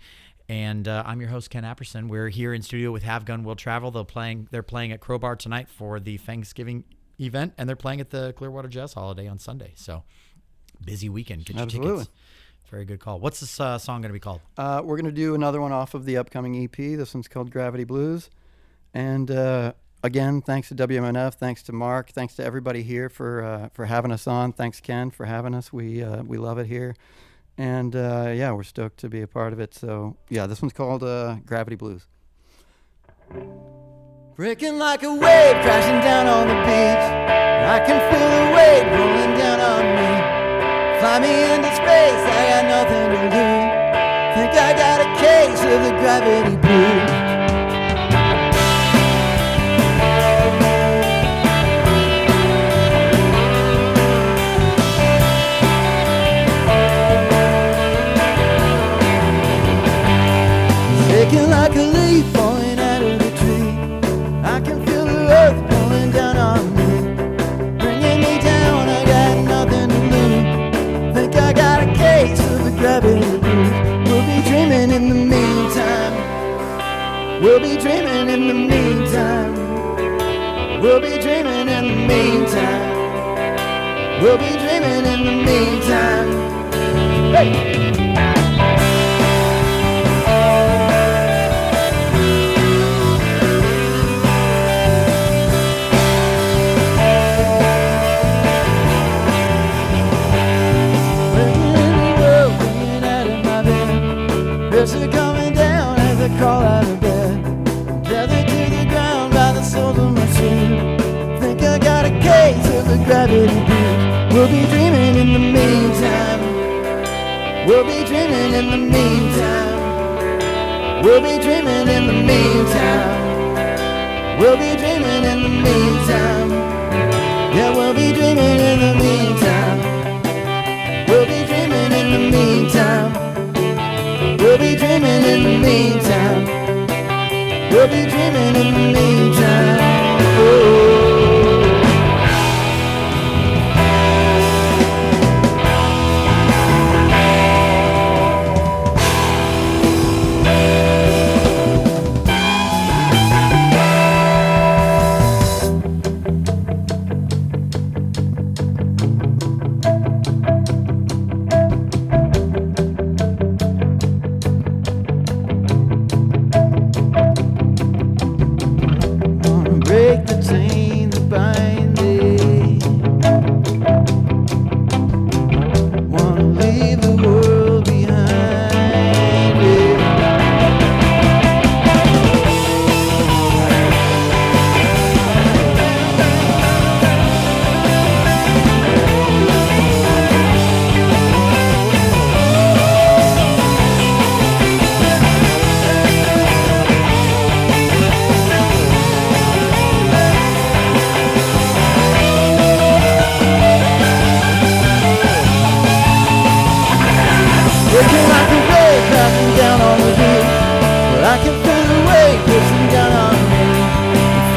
And I'm your host, Ken Apperson. We're here in studio with Have Gun Will Travel. They're playing at Crowbar tonight for the Thanksgiving event, and they're playing at the Clearwater Jazz Holiday on Sunday. So, busy weekend. Get your tickets. Very good call. What's this song going to be called? We're going to do another one off of the upcoming EP. This one's called Gravity Blues. And again, thanks to WMNF, thanks to Mark, thanks to everybody here for having us on. Thanks, Ken, for having us. We love it here. And yeah, we're stoked to be a part of it. So yeah, this one's called Gravity Blues. Breaking like a wave, crashing down on the beach. I can feel the weight rolling down on me. Fly me into space, I got nothing to lose. Think I got a case of the gravity blues. Shaking like a leaf falling out of the tree. I can feel the earth pulling down on me. Bringing me down, I got nothing to lose. Think I got a case of the gravity blues. We'll be dreaming in the meantime. We'll be dreaming in the meantime. We'll be dreaming in the meantime. We'll be dreaming in the meantime. Hey! Pressure coming down as I crawl out of bed. Tethered to the ground by the soles of my shoes. Think I got a case of the gravity blues. We'll be dreaming in the meantime. We'll be dreaming in the meantime. We'll be dreaming in the meantime. We'll be dreaming in the meantime. Yeah, we'll be dreaming in the meantime. We'll be dreaming in the meantime. We'll be dreaming in the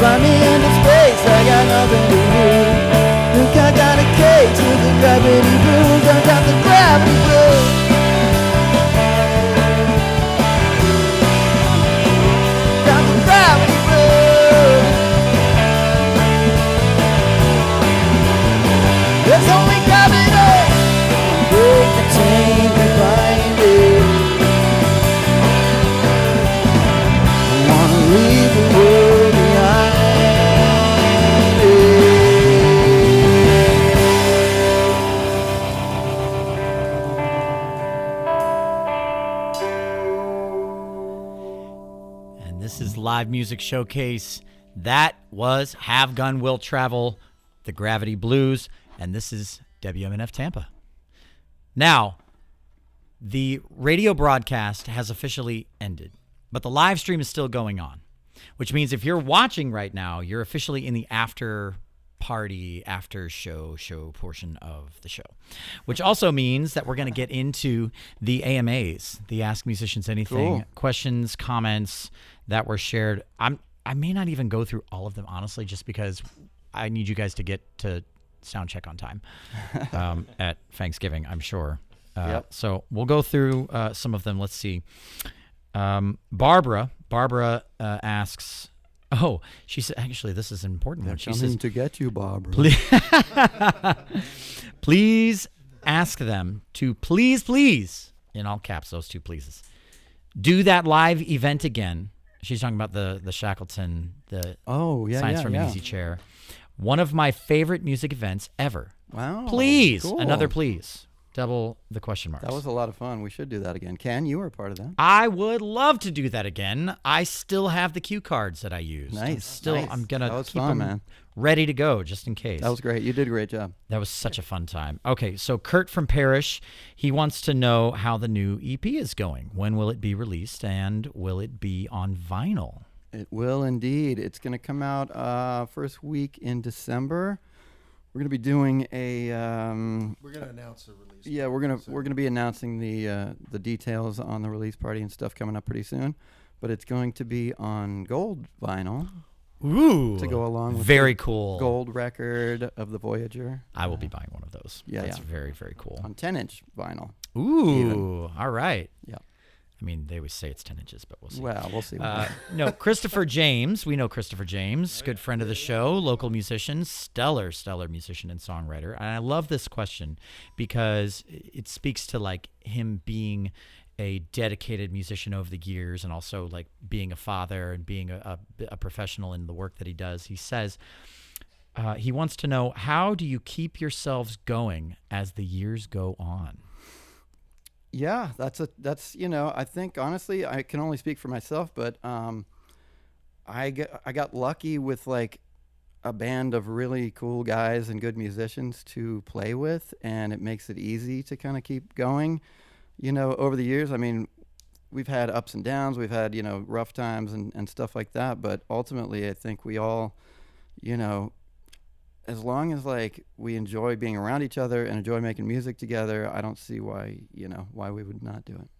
Find me into space, I got nothing to lose. Think I got a case with the gravity blues. I got the gravity blues. Got the gravity blues. There's only gravity. Break the chain that bind it. I wanna leave the world behind And this is Live Music Showcase. That was Have Gun Will Travel, the Gravity Blues, and this is WMNF Tampa. Now, the radio broadcast has officially ended, but the live stream is still going on, which means if you're watching right now, you're officially in the after party, after show portion of the show, which also means that we're going to get into the AMAs, the Ask Musicians Anything, questions, comments that were shared. I may not even go through all of them, honestly, just because I need you guys to get to sound check on time at Thanksgiving, I'm sure. So we'll go through some of them. Let's see. Barbara asks, she said, actually, this is an important one. She says, to get you, Barbara. Please ask them to please, in all caps, those two pleases, do that live event again. She's talking about the Shackleton, the Science from an Easy Chair. One of my favorite music events ever. Wow. Please. Cool. Another please. Double the question marks. That was a lot of fun. We should do that again. Ken, you were a part of that. I would love to do that again. I still have the cue cards that I used. Nice. I'm going to keep fun, them man. ready to go just in case. That was great. You did a great job. That was such a fun time. Okay, so Kurt from Parrish, he wants to know how the new EP is going. When will it be released, and will it be on vinyl? It will indeed. It's going to come out first week in December. We're going to be doing a. We're going to announce the release. Yeah, we're gonna be announcing the details on the release party and stuff coming up pretty soon. But it's going to be on gold vinyl. Ooh, to go along with very the cool gold record of the Voyager. I will be buying one of those. That's very, very cool. On 10-inch vinyl. Ooh, even. All right. Yeah. I mean, they always say it's 10 inches, but we'll see. Well, we'll see. No, Christopher James. We know Christopher James, good friend of the show, local musician, stellar musician and songwriter. And I love this question because it speaks to like him being a dedicated musician over the years, and also like being a father and being a professional in the work that he does. He says he wants to know, how do you keep yourselves going as the years go on? Yeah, that's I think honestly I can only speak for myself, but I got lucky with like a band of really cool guys and good musicians to play with, and it makes it easy to kind of keep going. Over the years, I mean, we've had ups and downs, we've had rough times and stuff like that, but ultimately I think we all, as long as like we enjoy being around each other and enjoy making music together, I don't see why we would not do it.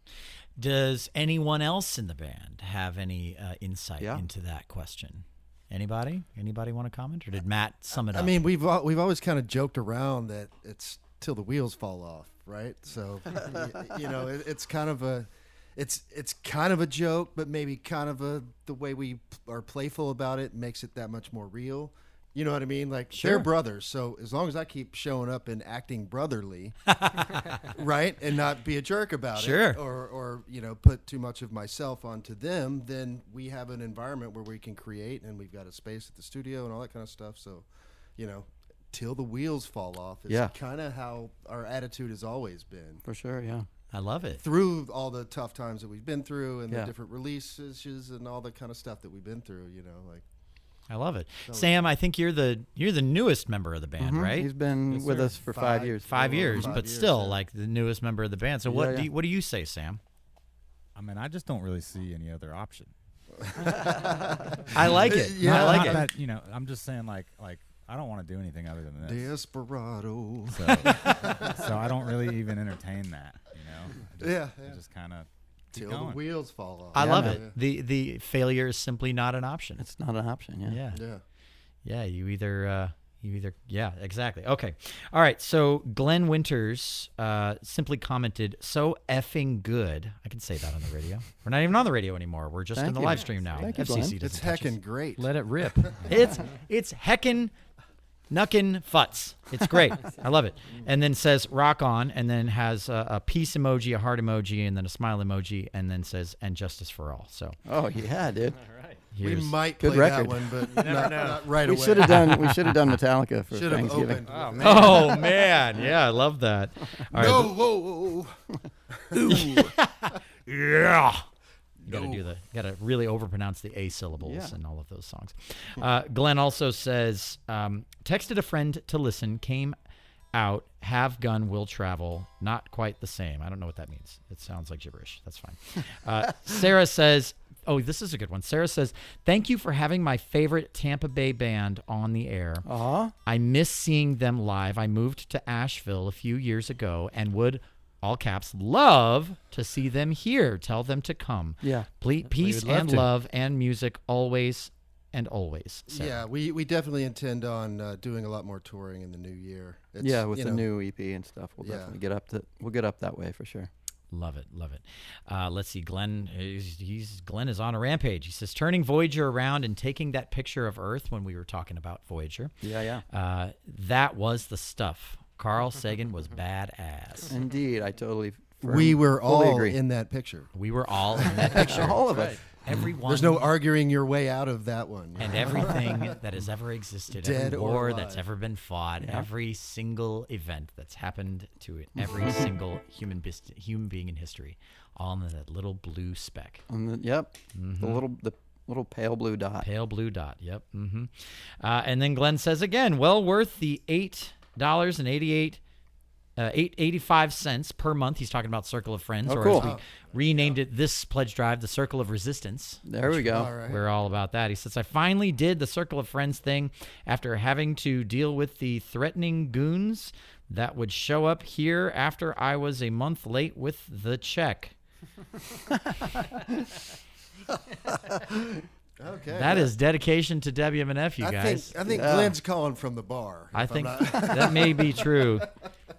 Does anyone else in the band have any insight into that question? Anybody want to comment, or did Matt sum it up? I mean, we've always kind of joked around that it's till the wheels fall off, right? So it's kind of a joke, but maybe kind of the way we are playful about it makes it that much more real. You know what I mean? Like, they're brothers, so as long as I keep showing up and acting brotherly, right, and not be a jerk about it, or put too much of myself onto them, then we have an environment where we can create, and we've got a space at the studio and all that kind of stuff. So, till the wheels fall off is kind of how our attitude has always been. For sure, yeah. I love it. Through all the tough times that we've been through, and the different releases and all the kind of stuff that we've been through, I love it. Sam, I think you're the newest member of the band, right? He's been with us for 5 years. 5 years, but still like the newest member of the band. So what do you say, Sam? I mean, I just don't really see any other option. I like it. I like it. That, I'm just saying like I don't want to do anything other than this. Desperado. So I don't really even entertain that, I just kind of Till the wheels fall off. I love man. it. The failure is simply not an option. It's not an option. Yeah. Yeah. You either yeah, exactly. Okay. All right. So Glenn Winters simply commented, "So effing good." I can say that on the radio. We're not even on the radio anymore. We're just in the live stream now. Thank you, FCC Glenn. doesn't It's touch us. heckin' great. Let it rip. It's heckin' nuckin' futz. It's great. I love it. And then says rock on, and then has a peace emoji, a heart emoji, and then a smile emoji, and then says and justice for all. So Oh yeah, dude. We here's might Good play record. that one, but not right We away. should have done Metallica for Should have Thanksgiving. opened. Oh man, yeah, I love that. All right, No, yeah. You gotta really overpronounce the A syllables in all of those songs. Glenn also says, texted a friend to listen, came out, have gun, will travel, not quite the same. I don't know what that means. It sounds like gibberish. That's fine. Sarah says, oh, this is a good one. Sarah says, thank you for having my favorite Tampa Bay band on the air. I miss seeing them live. I moved to Asheville a few years ago and would, all caps, love to see them here. Tell them to come. Yeah. Peace would love and to. love and music always and always. Sarah. Yeah, we definitely intend on doing a lot more touring in the new year. It's, With you the know, new EP and stuff, we'll definitely get up that way for sure. Love it. Let's see. Glenn Glenn is on a rampage. He says, turning Voyager around and taking that picture of Earth when we were talking about Voyager. Yeah. That was the stuff. Carl Sagan was badass. Indeed, I totally. We were fully all agree. in that picture. We were all in that picture. All of us. Everyone. There's no arguing your way out of that one. And everything that has ever existed, Dead every or war alive. that's ever been fought, every single event that's happened to it, every single human being in history, all in that little blue speck. The little pale blue dot. Pale blue dot. Yep. Mm-hmm. And then Glenn says again, well worth the $8.85 per month. He's talking about Circle of Friends, Oh, or cool. as we renamed it this pledge drive, the Circle of Resistance. There we go. All right. We're all about that. He says, I finally did the Circle of Friends thing after having to deal with the threatening goons that would show up here after I was a month late with the check. Okay. That is dedication to WMNF, you guys. I think Glenn's calling from the bar. I if I'm think not- that may be true.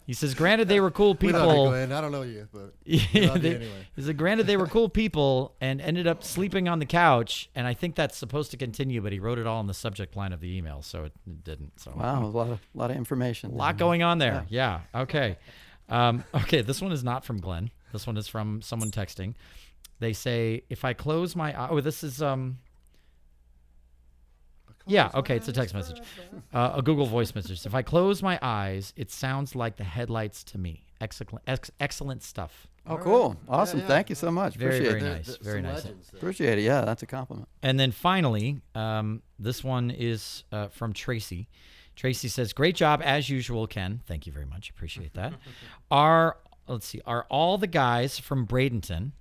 He says, granted, they were cool We love you, people. Glenn. I don't know you, but Yeah, we love you they, anyway. he said, granted, they were cool people and ended up sleeping on the couch. And I think that's supposed to continue, but he wrote it all in the subject line of the email, so it didn't. So Wow, a lot of information. a lot going on there. Yeah. Okay. Okay. This one is not from Glenn. This one is from someone texting. They say, if I close my eye, this is yeah, okay, it's a text message. A Google voice message. If I close my eyes, it sounds like the headlights to me. Excellent stuff. Oh, cool. Awesome. Yeah. Thank you so much. Very, Appreciate very it. nice. Very some nice. legends there. Appreciate it. Yeah, that's a compliment. And then finally, this one is from Tracy. Tracy says, great job as usual, Ken. Thank you very much. Appreciate that. Are all the guys from Bradenton,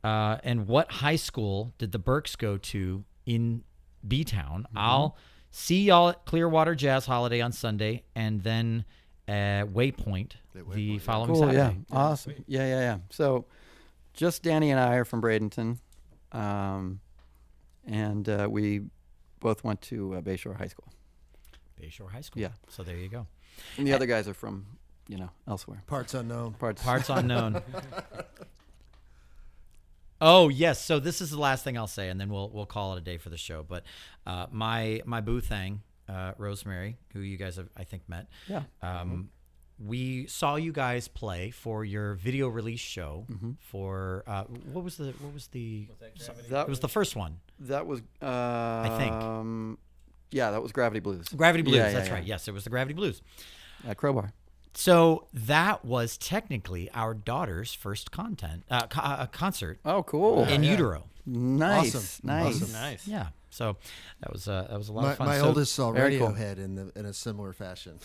and what high school did the Burks go to in B-Town? I'll see y'all at Clearwater Jazz Holiday on Sunday, and then Waypoint the following Cool. Saturday. Yeah. Awesome. Yeah. So, just Danny and I are from Bradenton, and we both went to Bayshore High School. Bayshore High School. Yeah. So there you go. And the other guys are from, elsewhere. Parts unknown. Parts. Unknown. Oh yes, so this is the last thing I'll say, and then we'll call it a day for the show. But my boo thing, Rosemary, who you guys have I think met. Yeah. We saw you guys play for your video release show for what was the it was the first one. That was think. Yeah, that was Gravity Blues. Gravity Blues. Yeah, That's yeah. right. Yes, it was the Gravity Blues. At Crowbar. So that was technically our daughter's first concert Oh, cool. in utero. Nice. Awesome. Nice. Awesome. Nice. Yeah. So that was a lot of fun. My So- oldest saw very cool. Radiohead in a similar fashion.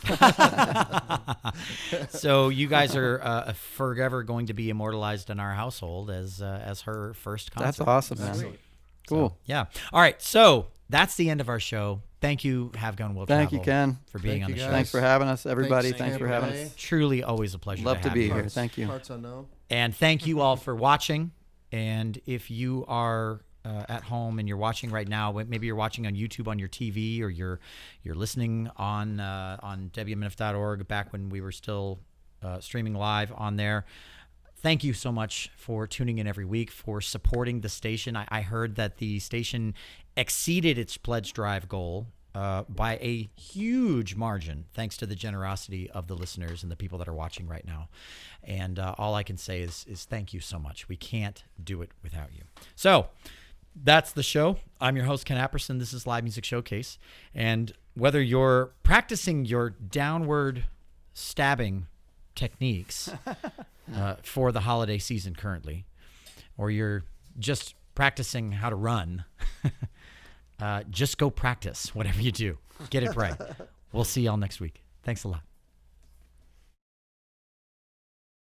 So you guys are forever going to be immortalized in our household as her first concert. That's awesome, man. Excellent. Cool. Yeah. All right. So that's the end of our show. Thank you, Have Gun Will Thank you, Travel, Ken. for being Thank on you, the show. guys. Thanks for having us, everybody. Thanks, Thanks for having us. Truly always a pleasure Love to have be you. here. Thank you. Parts unknown. And thank you all for watching. And if you are at home and you're watching right now, maybe you're watching on YouTube on your TV, or you're listening on WMNF.org back when we were still streaming live on there. Thank you so much for tuning in every week, for supporting the station. I heard that the station exceeded its pledge drive goal by a huge margin, thanks to the generosity of the listeners and the people that are watching right now. And all I can say is thank you so much. We can't do it without you. So that's the show. I'm your host, Ken Apperson. This is Live Music Showcase. And whether you're practicing your downward stabbing techniques for the holiday season currently, or you're just practicing how to run, just go practice whatever you do. Get it right. We'll see y'all next week. Thanks a lot.